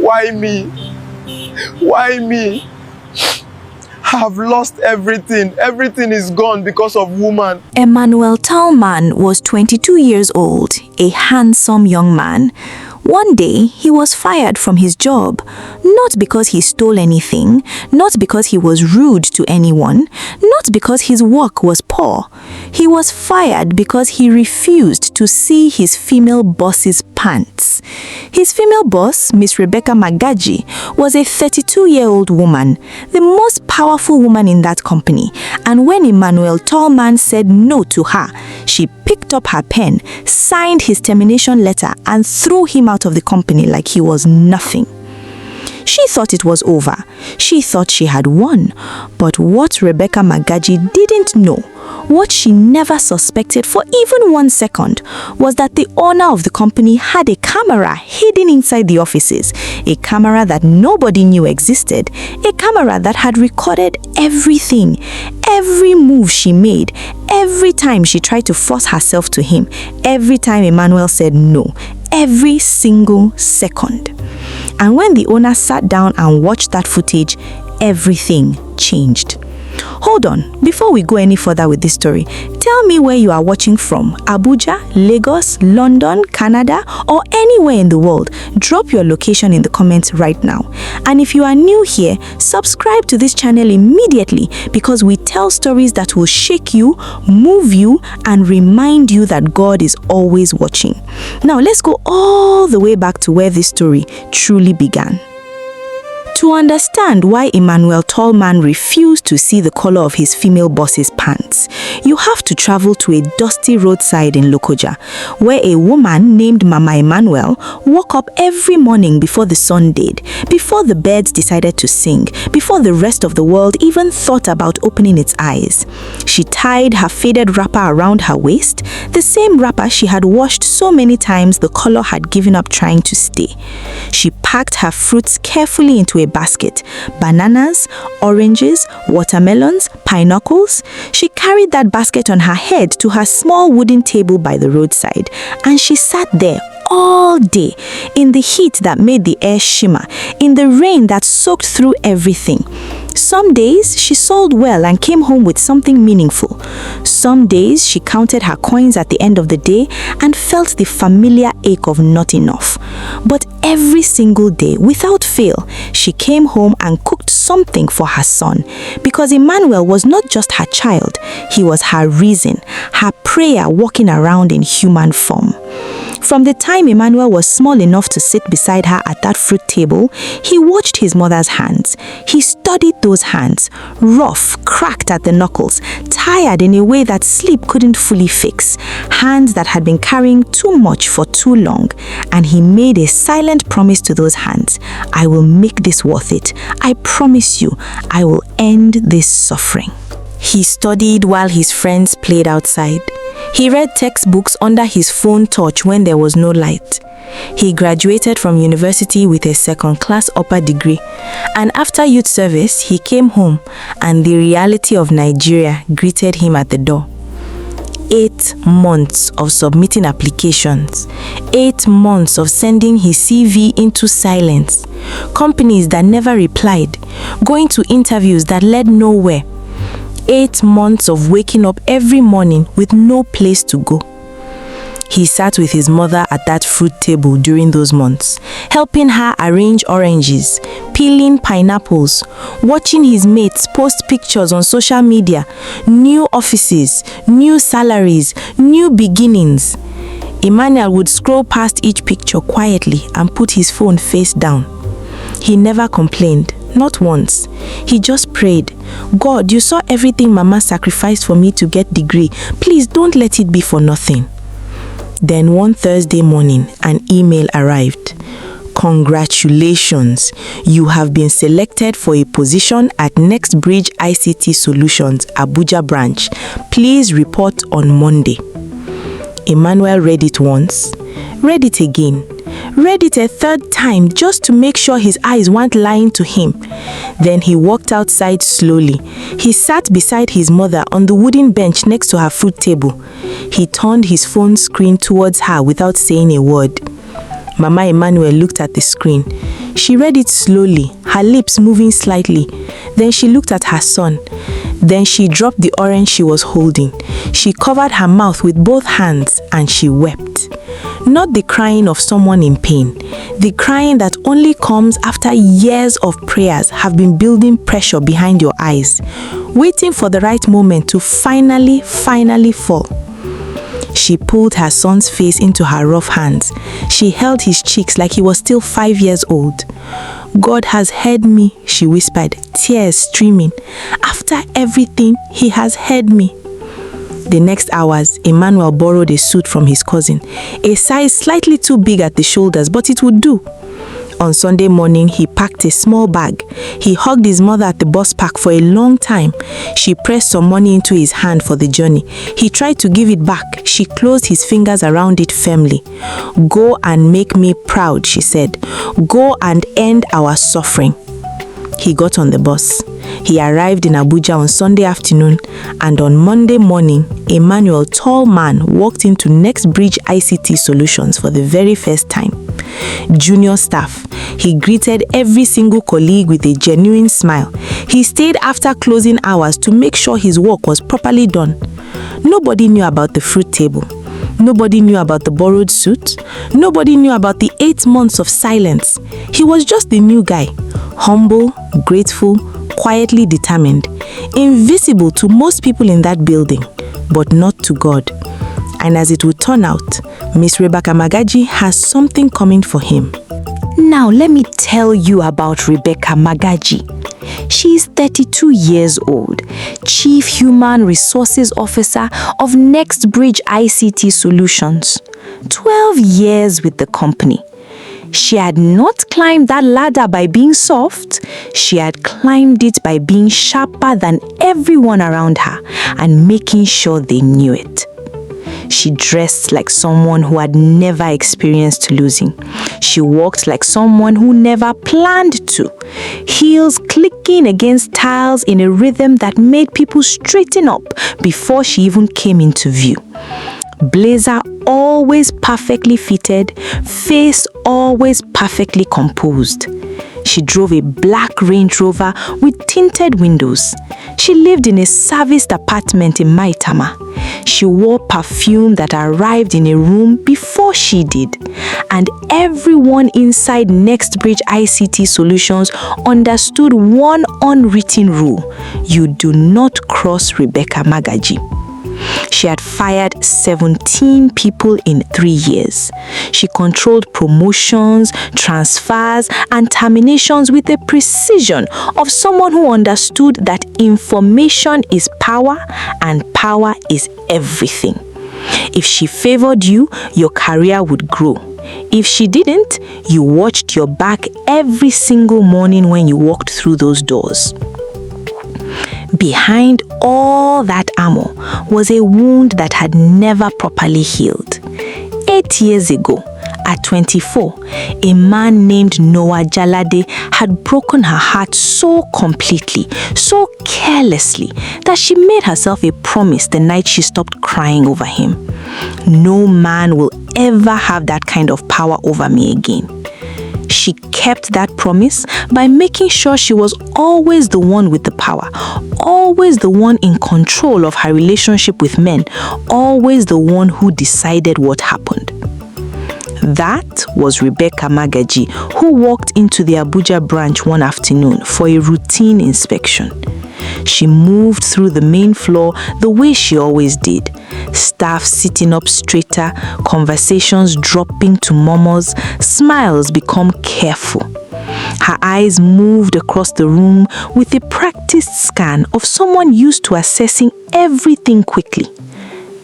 Why me? Why me? I have lost everything. Everything is gone because of woman. Emmanuel Tallman was 22 years old, a handsome young man. One day, he was fired from his job, not because he stole anything, not because he was rude to anyone, not because his work was poor. He was fired because he refused to see his female boss's pants. His female boss, Miss Rebecca Magaji, was a 32-year-old woman, the most powerful woman in that company, and when Emmanuel Tallman said no to her, she picked up her pen, signed his termination letter, and threw him out of the company like he was nothing. She thought it was over. She thought she had won. But what Rebecca Magaji didn't know, what she never suspected for even 1 second, was that the owner of the company had a camera hidden inside the offices, a camera that nobody knew existed, a camera that had recorded everything, every move she made, every time she tried to force herself to him, every time Emmanuel said no, every single second. And when the owner sat down and watched that footage, everything changed. Hold on, before we go any further with this story, tell me where you are watching from. Abuja, Lagos, London, Canada, or anywhere in the world. Drop your location in the comments right now. And if you are new here, subscribe to this channel immediately, because we tell stories that will shake you, move you, and remind you that God is always watching. Now let's go all the way back to where this story truly began. To understand why Emmanuel Tallman refused to see the color of his female boss's pants, you have to travel to a dusty roadside in Lokoja, where a woman named Mama Emmanuel woke up every morning before the sun did, before the birds decided to sing, before the rest of the world even thought about opening its eyes. She tied her faded wrapper around her waist, the same wrapper she had washed so many times the color had given up trying to stay. She packed her fruits carefully into a basket, bananas, oranges, watermelons, pineapples. She carried that basket on her head to her small wooden table by the roadside, and she sat there all day, in the heat that made the air shimmer, in the rain that soaked through everything. Some days she sold well and came home with something meaningful. Some days she counted her coins at the end of the day and felt the familiar ache of not enough. But every single day, without fail, she came home and cooked something for her son, because Emmanuel was not just her child, he was her reason, her prayer walking around in human form. From the time Emmanuel was small enough to sit beside her at that fruit table, he watched his mother's hands. He studied those hands, rough, cracked at the knuckles, tired in a way that sleep couldn't fully fix, hands that had been carrying too much for too long. And he made a silent promise to those hands: I will make this worth it. I promise you, I will end this suffering. He studied while his friends played outside. He read textbooks under his phone torch when there was no light. He graduated from university with a second-class upper degree, and after youth service, he came home, and the reality of Nigeria greeted him at the door. 8 months of submitting applications, 8 months of sending his CV into silence, companies that never replied, going to interviews that led nowhere. 8 months of waking up every morning with no place to go. He sat with his mother at that fruit table during those months, helping her arrange oranges, peeling pineapples, watching his mates post pictures on social media, new offices, new salaries, new beginnings. Emmanuel would scroll past each picture quietly and put his phone face down. He never complained. Not once. He just prayed, God, you saw everything Mama sacrificed for me to get degree. Please don't let it be for nothing. Then one Thursday morning, an email arrived. Congratulations, you have been selected for a position at Nexbridge ICT Solutions, Abuja branch. Please report on Monday. Emmanuel read it once, read it again, read it a third time just to make sure his eyes weren't lying to him. Then he walked outside slowly. He sat beside his mother on the wooden bench next to her fruit table. He turned his phone screen towards her without saying a word. Mama Emmanuel looked at the screen. She read it slowly, her lips moving slightly. Then she looked at her son. Then she dropped the orange she was holding. She covered her mouth with both hands and she wept. Not the crying of someone in pain, the crying that only comes after years of prayers have been building pressure behind your eyes, waiting for the right moment to finally fall. She pulled her son's face into her rough hands. She held his cheeks like he was still 5 years old. God has heard me, she whispered, tears streaming. After everything, he has heard me. The next hours, Emmanuel borrowed a suit from his cousin, a size slightly too big at the shoulders, but it would do. On Sunday morning, he packed a small bag. He hugged his mother at the bus park for a long time. She pressed some money into his hand for the journey. He tried to give it back. She closed his fingers around it firmly. Go and make me proud, she said. Go and end our suffering. He got on the bus. He arrived in Abuja on Sunday afternoon, and on Monday morning, Emmanuel Tallman walked into Nexbridge ICT Solutions for the very first time. Junior staff, he greeted every single colleague with a genuine smile. He stayed after closing hours to make sure his work was properly done. Nobody knew about the fruit table. Nobody knew about the borrowed suit. Nobody knew about the 8 months of silence. He was just the new guy, humble, grateful, quietly determined, invisible to most people in that building, but not to God. And as it would turn out, Miss Rebecca Magaji has something coming for him. Now let me tell you about Rebecca Magaji. She is 32 years old, Chief Human Resources Officer of Nexbridge ICT Solutions. 12 years with the company. She had not climbed that ladder by being soft. She had climbed it by being sharper than everyone around her and making sure they knew it. She dressed like someone who had never experienced losing. She walked like someone who never planned to. Heels clicking against tiles in a rhythm that made people straighten up before she even came into view. Blazer always perfectly fitted, face always perfectly composed. She drove a black Range Rover with tinted windows. She lived in a serviced apartment in Maitama. She wore perfume that arrived in a room before she did. And everyone inside Nexbridge ICT Solutions understood one unwritten rule: you do not cross Rebecca Magaji. She had fired 17 people in 3 years. She controlled promotions, transfers, and terminations with the precision of someone who understood that information is power and power is everything. If she favored you, your career would grow. If she didn't, you watched your back every single morning when you walked through those doors. Behind all that armor was a wound that had never properly healed. 8 years ago, at 24, a man named Noah Jalade had broken her heart so completely, so carelessly, that she made herself a promise the night she stopped crying over him. No man will ever have that kind of power over me again. She kept that promise by making sure she was always the one with the power, always the one in control of her relationship with men, always the one who decided what happened. That was Rebecca Magaji, who walked into the Abuja branch one afternoon for a routine inspection. She moved through the main floor the way she always did. Staff sitting up straighter, conversations dropping to murmurs, smiles become careful. Her eyes moved across the room with a practiced scan of someone used to assessing everything quickly.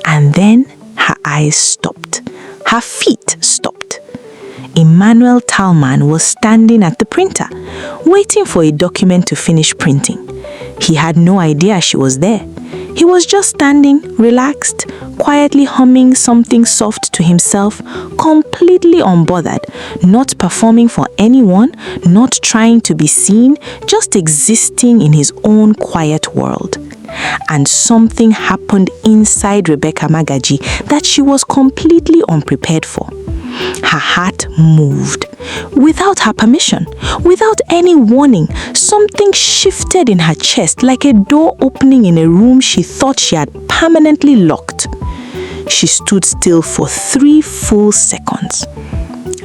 And then her eyes stopped. Her feet stopped. Emmanuel Tallman was standing at the printer, waiting for a document to finish printing. He had no idea she was there. He was just standing, relaxed, quietly humming something soft to himself, completely unbothered, not performing for anyone, not trying to be seen, just existing in his own quiet world. And something happened inside Rebecca Magaji that she was completely unprepared for. Her heart moved. Without her permission, without any warning, something shifted in her chest like a door opening in a room she thought she had permanently locked. She stood still for 3 full seconds.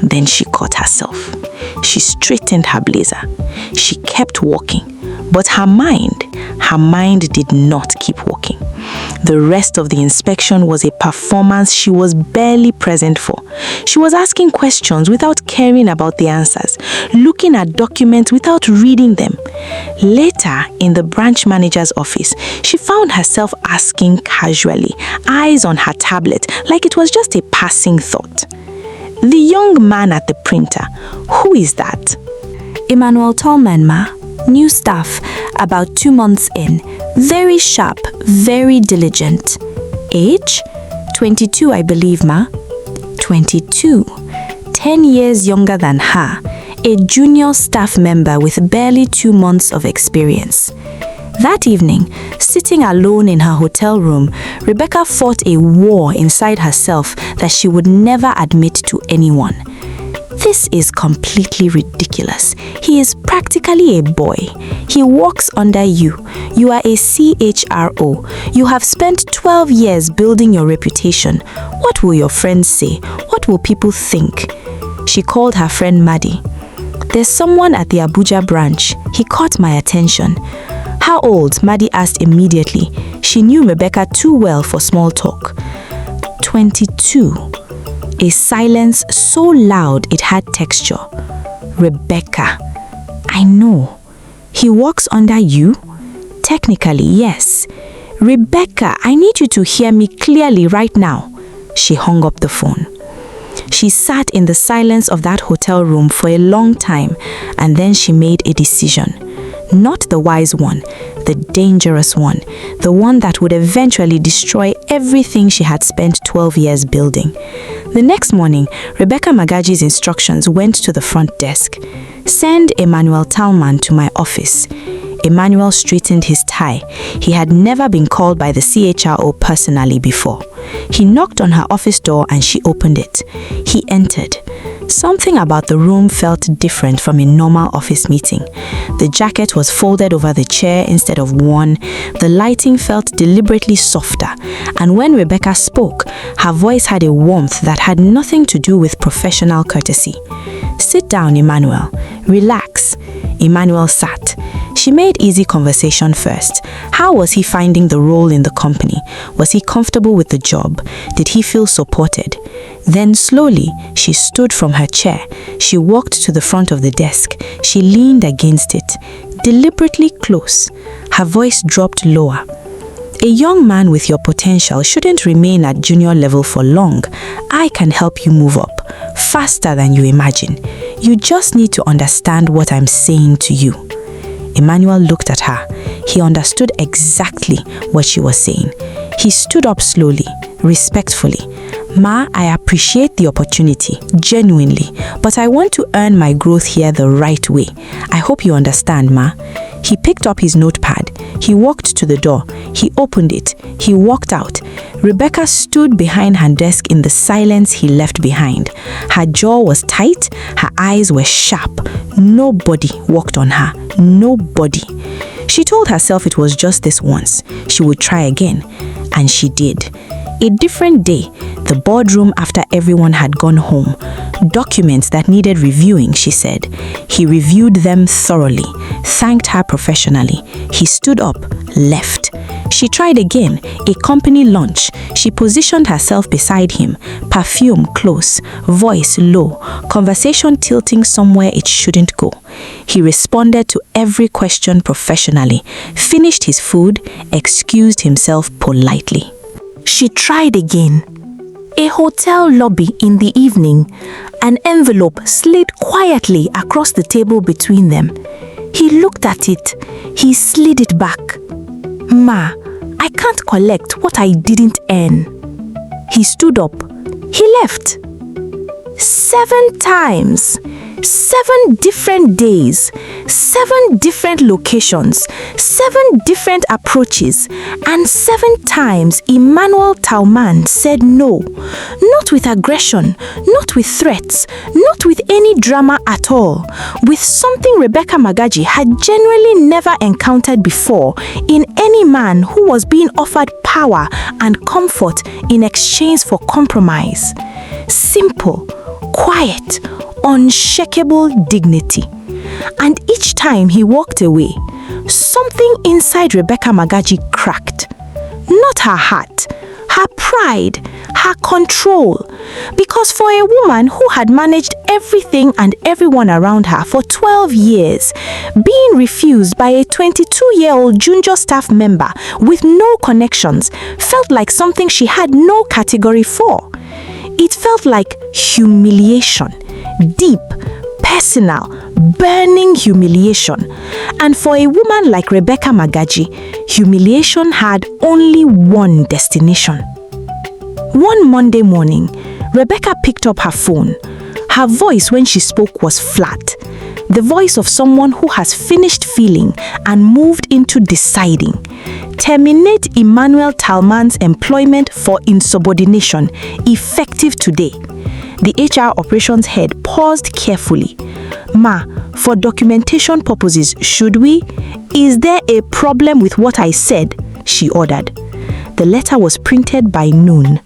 Then she caught herself. She straightened her blazer. She kept walking, but her mind did not keep walking. The rest of the inspection was a performance she was barely present for. She was asking questions without caring about the answers, looking at documents without reading them. Later, in the branch manager's office, she found herself asking casually, eyes on her tablet, like it was just a passing thought. The young man at the printer, who is that? Emmanuel Tallman, ma. New staff, about 2 months in. Very sharp, very diligent. Age? 22, I believe, ma. 22. 10 years younger than her. A junior staff member with barely 2 months of experience. That evening, sitting alone in her hotel room, Rebecca fought a war inside herself that she would never admit to anyone. This is completely ridiculous. He is practically a boy. He works under you. You are a CHRO. You have spent 12 years building your reputation. What will your friends say? What will people think? She called her friend Maddie. There's someone at the Abuja branch. He caught my attention. How old? Maddie asked immediately. She knew Rebecca too well for small talk. 22. A silence so loud it had texture. Rebecca. I know. He works under you? Technically, yes. Rebecca, I need you to hear me clearly right now. She hung up the phone. She sat in the silence of that hotel room for a long time, and then she made a decision. Not the wise one, the dangerous one, the one that would eventually destroy everything she had spent 12 years building. The next morning, Rebecca Magaji's instructions went to the front desk. Send Emmanuel Tallman to my office. Emmanuel straightened his tie. He had never been called by the CHRO personally before. He knocked on her office door and she opened it. He entered. Something about the room felt different from a normal office meeting. The jacket was folded over the chair instead of worn. The lighting felt deliberately softer. And when Rebecca spoke, her voice had a warmth that had nothing to do with professional courtesy. Sit down, Emmanuel. Relax. Emmanuel sat. She made easy conversation first. How was he finding the role in the company? Was he comfortable with the job? Did he feel supported? Then slowly, she stood from her chair. She walked to the front of the desk. She leaned against it, deliberately close. Her voice dropped lower. A young man with your potential shouldn't remain at junior level for long. I can help you move up, faster than you imagine. You just need to understand what I'm saying to you. Emmanuel looked at her. He understood exactly what she was saying. He stood up slowly, respectfully. Ma, I appreciate the opportunity, genuinely, but I want to earn my growth here the right way. I hope you understand, Ma. He picked up his notepad. He walked to the door. He opened it. He walked out. Rebecca stood behind her desk in the silence he left behind. Her jaw was tight. Her eyes were sharp. Nobody walked on her. Nobody. She told herself it was just this once. She would try again. And she did. A different day, the boardroom after everyone had gone home. Documents that needed reviewing, she said. He reviewed them thoroughly, thanked her professionally. He stood up, left. She tried again, a company lunch. She positioned herself beside him, perfume close, voice low, conversation tilting somewhere it shouldn't go. He responded to every question professionally, finished his food, excused himself politely. She tried again. A hotel lobby in the evening. An envelope slid quietly across the table between them. He looked at it. He slid it back. Ma, I can't collect what I didn't earn. He stood up. He left. 7 times. 7 different days, 7 different locations, 7 different approaches, and 7 times Emmanuel Tallman said no. Not with aggression, not with threats, not with any drama at all. With something Rebecca Magaji had genuinely never encountered before in any man who was being offered power and comfort in exchange for compromise. Simple, quiet, unshakable dignity. And each time he walked away, something inside Rebecca Magaji cracked. Not her heart, her pride, her control. Because for a woman who had managed everything and everyone around her for 12 years, being refused by a 22-year-old junior staff member with no connections felt like something she had no category for. It felt like humiliation, deep, personal, burning humiliation. And for a woman like Rebecca Magaji, humiliation had only one destination. One Monday morning, Rebecca picked up her phone. Her voice when she spoke was flat, the voice of someone who has finished feeling and moved into deciding. Terminate Emmanuel Tallman's employment for insubordination, effective today. The HR operations head paused carefully. Ma, for documentation purposes, should we? Is there a problem with what I said? She ordered. The letter was printed by noon.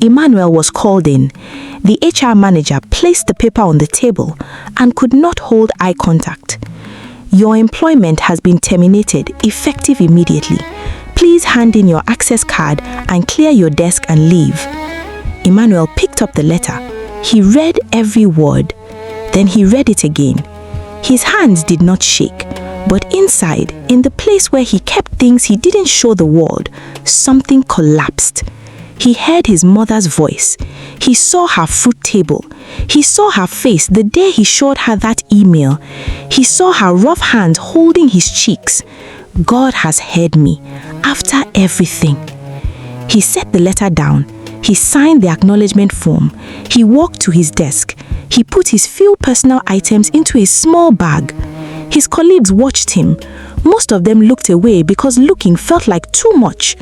Emmanuel was called in. The HR manager placed the paper on the table and could not hold eye contact. Your employment has been terminated, effective immediately. Please hand in your access card and clear your desk and leave. Emmanuel picked up the letter. He read every word. Then he read it again. His hands did not shake, but inside, in the place where he kept things he didn't show the world, something collapsed. He heard his mother's voice. He saw her fruit table. He saw her face the day he showed her that email. He saw her rough hands holding his cheeks. God has heard me. After everything. He set the letter down. He signed the acknowledgement form. He walked to his desk. He put his few personal items into a small bag. His colleagues watched him. Most of them looked away because looking felt like too much.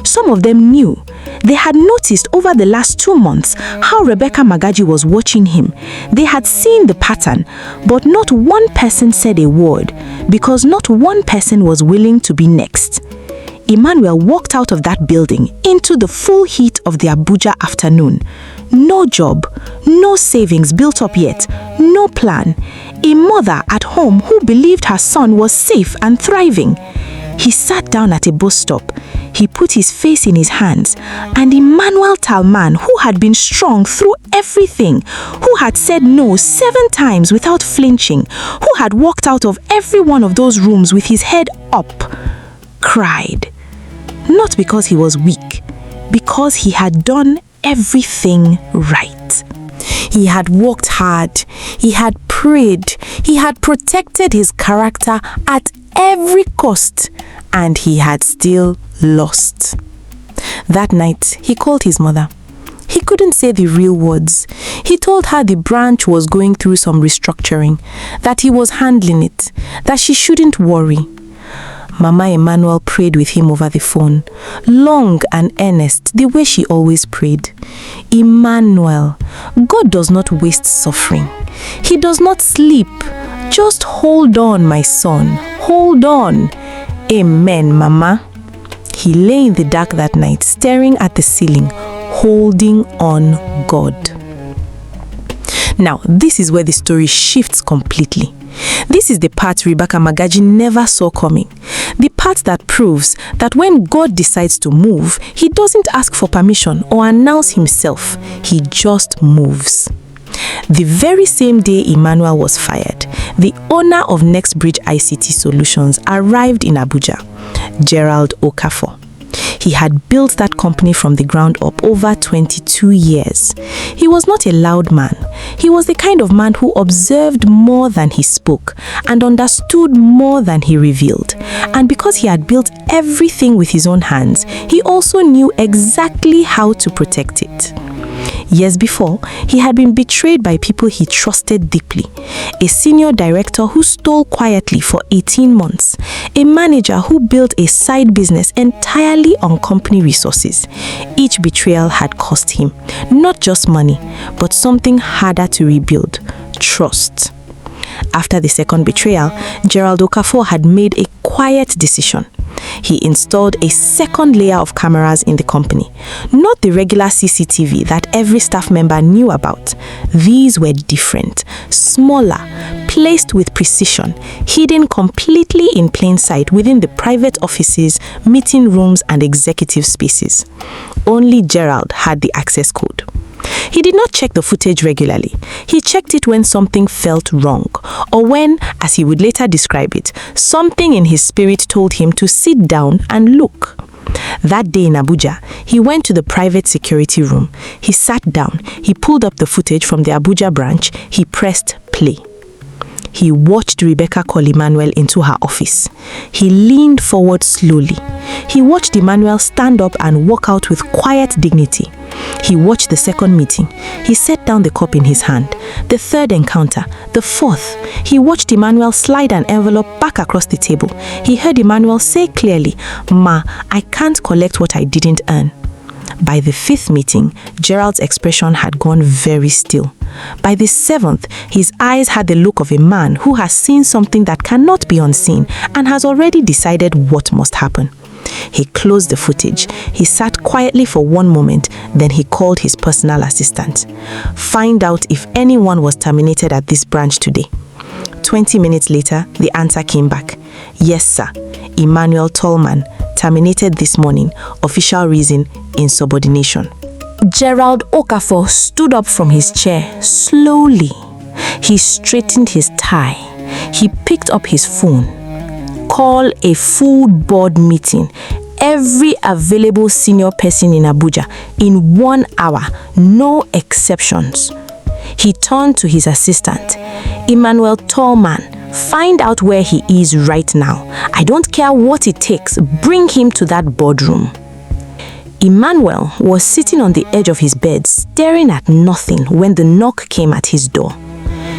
Some of them knew. They had noticed over the last 2 months how Rebecca Magaji was watching him. They had seen the pattern, but not one person said a word because not one person was willing to be next. Emmanuel walked out of that building into the full heat of the Abuja afternoon. No job, no savings built up yet, no plan. A mother at home who believed her son was safe and thriving. He sat down at a bus stop. He put his face in his hands, and Emmanuel Tallman, who had been strong through everything, who had said no 7 times without flinching, who had walked out of every one of those rooms with his head up, cried. Not because he was weak, because he had done everything right. He had worked hard, he had prayed, he had protected his character at every cost, and he had still lost. That night, he called his mother. He couldn't say the real words. He told her the branch was going through some restructuring, that he was handling it, that she shouldn't worry. Mama Emmanuel prayed with him over the phone, long and earnest, the way she always prayed. Emmanuel, God does not waste suffering. He does not sleep. Just hold on, my son. Hold on. Amen, Mama. He lay in the dark that night, staring at the ceiling, holding on God. Now, this is where the story shifts completely. This is the part Rebecca Magaji never saw coming. The part that proves that when God decides to move, he doesn't ask for permission or announce himself. He just moves. The very same day Emmanuel was fired, the owner of Nexbridge ICT Solutions arrived in Abuja, Gerald Okafor. He had built that company from the ground up over 22 years. He was not a loud man. He was the kind of man who observed more than he spoke and understood more than he revealed. And because he had built everything with his own hands, he also knew exactly how to protect it. Years before, he had been betrayed by people he trusted deeply. A senior director who stole quietly for 18 months. A manager who built a side business entirely on company resources. Each betrayal had cost him not just money, but something harder to rebuild: trust. After the second betrayal, Gerald Okafor had made a quiet decision. He installed a second layer of cameras in the company. Not the regular CCTV that every staff member knew about. These were different, smaller, placed with precision, hidden completely in plain sight within the private offices, meeting rooms, and executive spaces. Only Gerald had the access code. He did not check the footage regularly. He checked it when something felt wrong, or when, as he would later describe it, something in his spirit told him to sit down and look. That day in Abuja, he went to the private security room. He sat down. He pulled up the footage from the Abuja branch. He pressed play. He watched Rebecca call Emmanuel into her office. He leaned forward slowly. He watched Emmanuel stand up and walk out with quiet dignity. He watched the second meeting. He set down the cup in his hand. The third encounter, the fourth. He watched Emmanuel slide an envelope back across the table. He heard Emmanuel say clearly, "Ma, I can't collect what I didn't earn." By the fifth meeting, Gerald's expression had gone very still. By the seventh, his eyes had the look of a man who has seen something that cannot be unseen and has already decided what must happen. He closed the footage. He sat quietly for one moment, then he called his personal assistant. "Find out if anyone was terminated at this branch today." 20 minutes later, the answer came back. "Yes, sir. Emmanuel Tallman, terminated this morning. Official reason, insubordination." Gerald Okafor stood up from his chair slowly. He straightened his tie. He picked up his phone. Call a full board meeting. Every available senior person in Abuja in 1 hour, no exceptions. He turned to his assistant. "Emmanuel Tallman, find out where he is right now. I don't care what it takes. Bring him to that boardroom." Emmanuel was sitting on the edge of his bed, staring at nothing when the knock came at his door.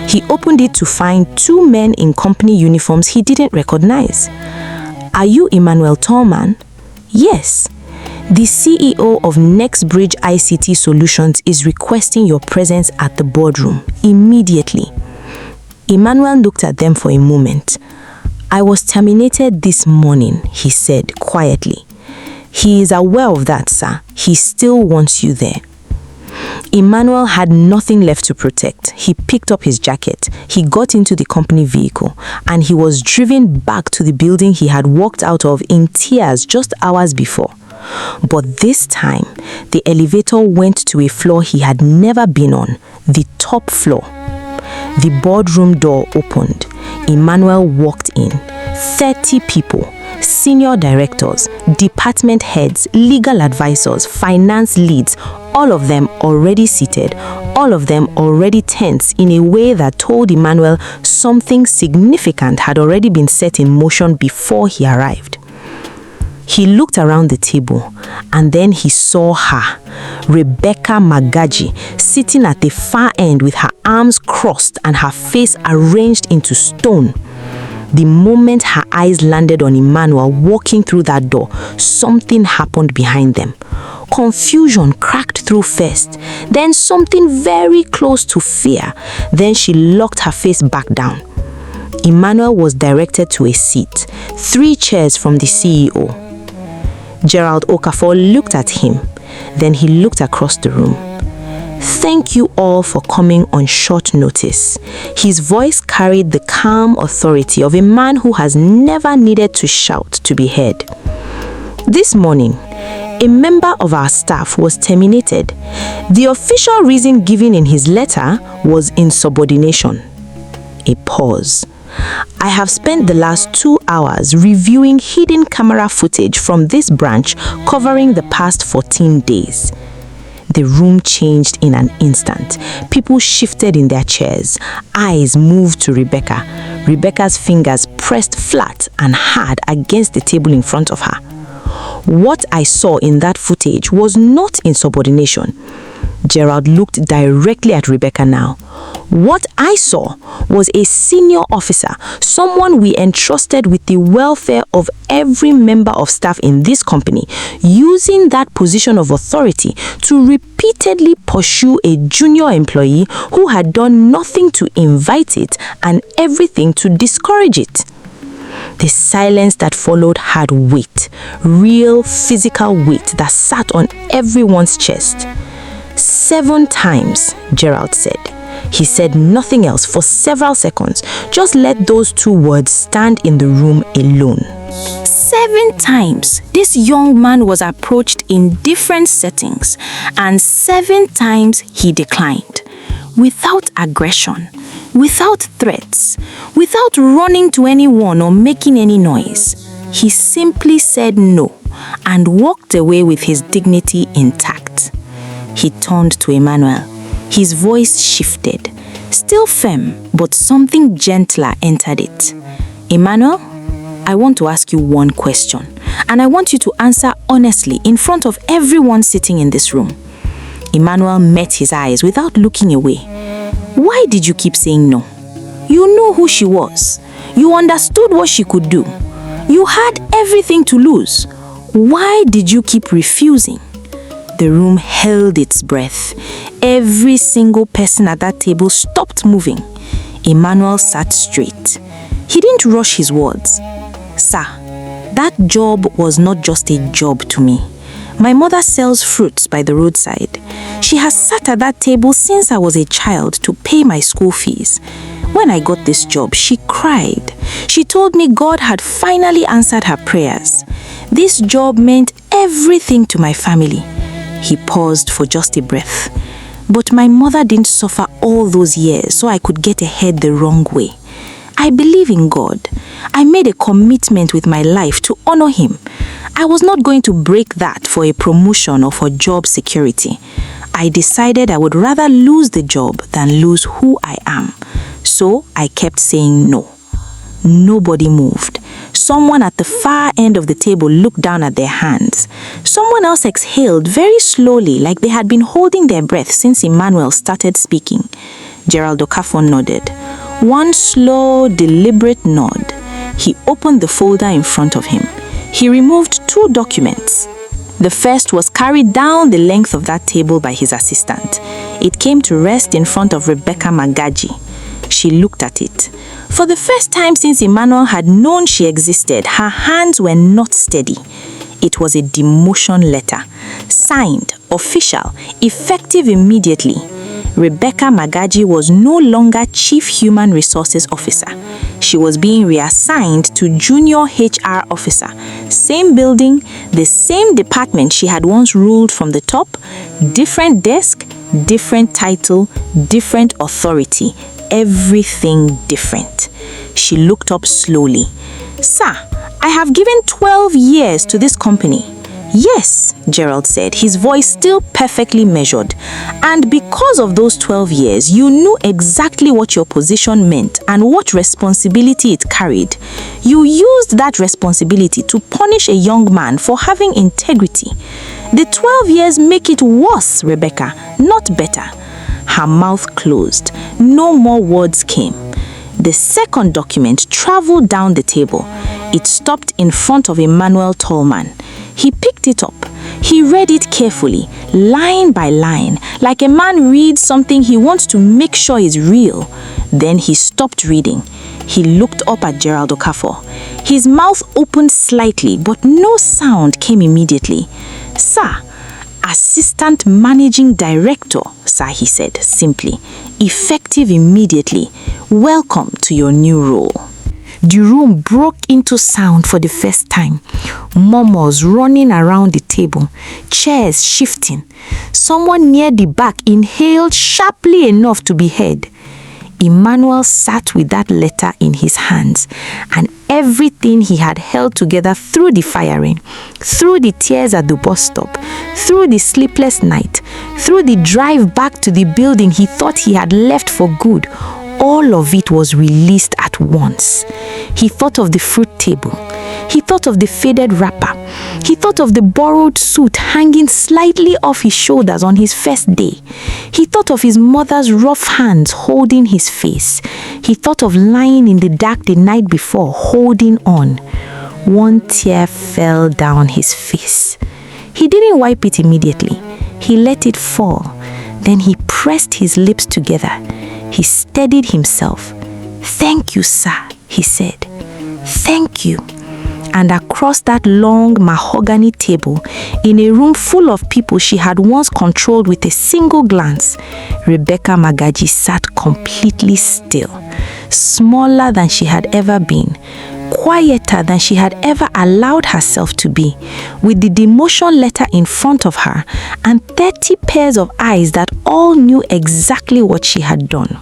He opened it to find two men in company uniforms he didn't recognize. "Are you Emmanuel Tallman?" "Yes." "The CEO of Nexbridge ICT Solutions is requesting your presence at the boardroom immediately." Emmanuel looked at them for a moment. "I was terminated this morning," he said quietly. "He is aware of that, sir. He still wants you there." Emmanuel had nothing left to protect. He picked up his jacket. He got into the company vehicle, and he was driven back to the building he had walked out of in tears just hours before. But this time, the elevator went to a floor he had never been on, the top floor. The boardroom door opened. Emmanuel walked in. 30 people, senior directors, department heads, legal advisors, finance leads, all of them already seated, all of them already tense in a way that told Emmanuel something significant had already been set in motion before he arrived. He looked around the table, and then he saw her, Rebecca Magaji, sitting at the far end with her arms crossed and her face arranged into stone. The moment her eyes landed on Emmanuel walking through that door, something happened behind them. Confusion cracked through first, then something very close to fear. Then she locked her face back down. Emmanuel was directed to a seat, 3 chairs from the CEO. Gerald Okafor looked at him. Then he looked across the room. "Thank you all for coming on short notice." His voice carried the calm authority of a man who has never needed to shout to be heard. "This morning, a member of our staff was terminated. The official reason given in his letter was insubordination." A pause. "I have spent the last 2 hours reviewing hidden camera footage from this branch covering the past 14 days. The room changed in an instant. People shifted in their chairs. Eyes moved to Rebecca. Rebecca's fingers pressed flat and hard against the table in front of her. What I saw in that footage was not insubordination. Gerald looked directly at Rebecca now. What I saw was a senior officer, someone we entrusted with the welfare of every member of staff in this company, using that position of authority to repeatedly pursue a junior employee who had done nothing to invite it and everything to discourage it. The silence that followed had weight, real physical weight that sat on everyone's chest. 7 times, Gerald said. He said nothing else for several seconds. Just let those 2 words stand in the room alone. 7 times, this young man was approached in different settings, and 7 times he declined. Without aggression, without threats, without running to anyone or making any noise. He simply said no and walked away with his dignity intact. He turned to Emmanuel. His voice shifted, still firm, but something gentler entered it. Emmanuel, I want to ask you one question, and I want you to answer honestly in front of everyone sitting in this room. Emmanuel met his eyes without looking away. Why did you keep saying no? You knew who she was. You understood what she could do. You had everything to lose. Why did you keep refusing? The room held its breath. Every single person at that table stopped moving. Emmanuel sat straight. He didn't rush his words. Sir, that job was not just a job to me. My mother sells fruits by the roadside. She has sat at that table since I was a child to pay my school fees. When I got this job, she cried. She told me God had finally answered her prayers. This job meant everything to my family. He paused for just a breath. But my mother didn't suffer all those years so I could get ahead the wrong way. I believe in God. I made a commitment with my life to honor Him. I was not going to break that for a promotion or for job security. I decided I would rather lose the job than lose who I am. So I kept saying no. Nobody moved. Someone at the far end of the table looked down at their hands. Someone else exhaled very slowly, like they had been holding their breath since Emmanuel started speaking. Gerald Okafor nodded. One slow, deliberate nod. He opened the folder in front of him. He removed 2 documents. The first was carried down the length of that table by his assistant. It came to rest in front of Rebecca Magaji. She looked at it. For the first time since Emmanuel had known she existed, her hands were not steady. It was a demotion letter. Signed, official, effective immediately. Rebecca Magaji was no longer Chief Human Resources Officer. She was being reassigned to Junior HR Officer. Same building, the same department she had once ruled from the top, different desk, different title, different authority, everything different. She looked up slowly. Sir, I have given 12 years to this company. Yes, Gerald said, his voice still perfectly measured. And because of those 12 years, you knew exactly what your position meant and what responsibility it carried. You used that responsibility to punish a young man for having integrity. The 12 years make it worse, Rebecca, not better. Her mouth closed. No more words came. The second document traveled down the table. It stopped in front of Emmanuel Tallman. He picked it up. He read it carefully, line by line, like a man reads something he wants to make sure is real. Then he stopped reading. He looked up at Gerald Okafor. His mouth opened slightly, but no sound came immediately. Sir, Assistant Managing Director, sir, he said simply, effective immediately. Welcome to your new role. The room broke into sound for the first time. Murmurs running around the table, chairs shifting. Someone near the back inhaled sharply enough to be heard. Emmanuel sat with that letter in his hands, and everything he had held together through the firing, through the tears at the bus stop, through the sleepless night, through the drive back to the building he thought he had left for good, all of it was released at once. He thought of the fruit table. He thought of the faded wrapper. He thought of the borrowed suit hanging slightly off his shoulders on his first day. He thought of his mother's rough hands holding his face. He thought of lying in the dark the night before, holding on. One tear fell down his face. He didn't wipe it immediately. He let it fall. Then he pressed his lips together. He steadied himself. "Thank you, sir," he said. "Thank you." And across that long mahogany table, in a room full of people she had once controlled with a single glance, Rebecca Magaji sat completely still, smaller than she had ever been, quieter than she had ever allowed herself to be, with the demotion letter in front of her and 30 pairs of eyes that all knew exactly what she had done.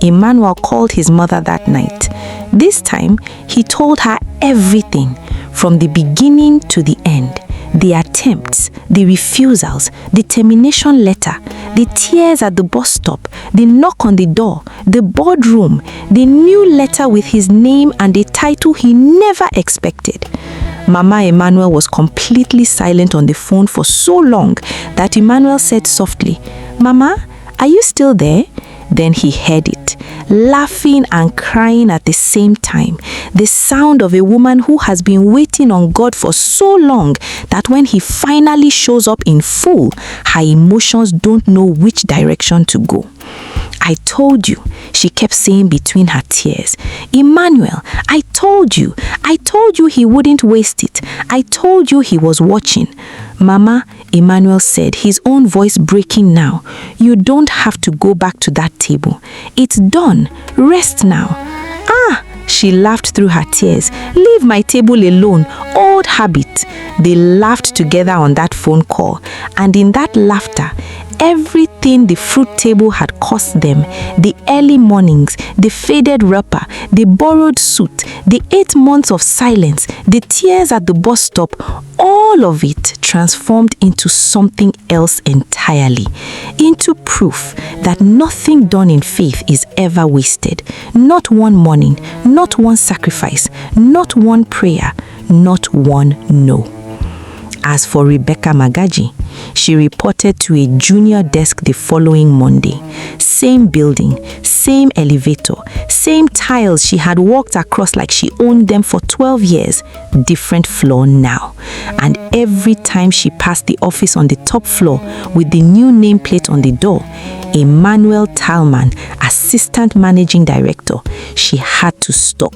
Emmanuel called his mother that night. This time, he told her everything, from the beginning to the end. The attempts, the refusals, the termination letter, the tears at the bus stop, the knock on the door, the boardroom, the new letter with his name and a title he never expected. Mama Emmanuel was completely silent on the phone for so long that Emmanuel said softly, "Mama, are you still there?" Then he heard it, laughing and crying at the same time. The sound of a woman who has been waiting on God for so long that when he finally shows up in full, her emotions don't know which direction to go. "I told you," she kept saying between her tears. "Emmanuel, I told you he wouldn't waste it. I told you he was watching." "Mama," Emmanuel said, his own voice breaking now, "you don't have to go back to that table. It's done. Rest now." "Ah," she laughed through her tears. "Leave my table alone. Old habit." They laughed together on that phone call, and in that laughter, everything the fruit table had cost them, the early mornings, the faded wrapper, the borrowed suit, the 8 months of silence, the tears at the bus stop, all of it transformed into something else entirely, into proof that nothing done in faith is ever wasted. Not one morning, not one sacrifice, not one prayer, not one no. As for Rebecca Magaji, she reported to a junior desk the following Monday. Same building, same elevator, same tiles she had walked across like she owned them for 12 years, different floor now. And every time she passed the office on the top floor with the new nameplate on the door, Emmanuel Tallman, Assistant Managing Director, she had to stop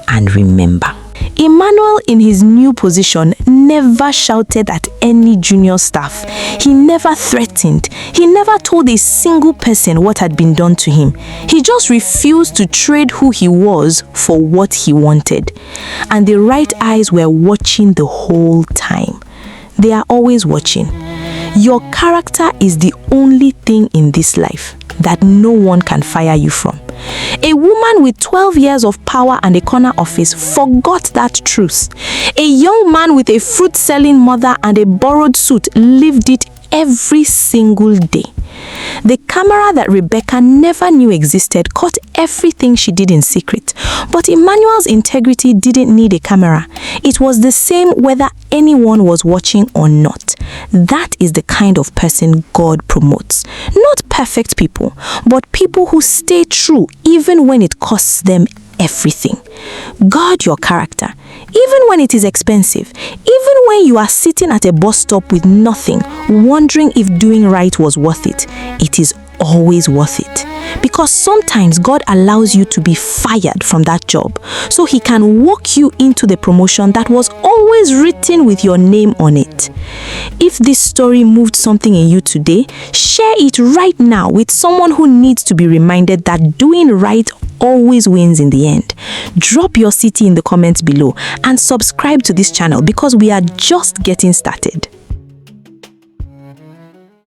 and remember. Emmanuel, in his new position, never shouted at any junior staff. He never threatened. He never told a single person what had been done to him. He just refused to trade who he was for what he wanted. And the right eyes were watching the whole time. They are always watching. Your character is the only thing in this life that no one can fire you from. A woman with 12 years of power and a corner office forgot that truth. A young man with a fruit-selling mother and a borrowed suit lived it every single day. The camera that Rebecca never knew existed caught everything she did in secret. But Emmanuel's integrity didn't need a camera. It was the same whether anyone was watching or not. That is the kind of person God promotes. Not perfect people, but people who stay true even when it costs them everything. Guard your character, even when it is expensive, even when you are sitting at a bus stop with nothing, wondering if doing right was worth it. It is always worth it. Because sometimes God allows you to be fired from that job so he can walk you into the promotion that was always written with your name on it. If this story moved something in you today, share it right now with someone who needs to be reminded that doing right always wins in the end. Drop your city in the comments below and subscribe to this channel because we are just getting started.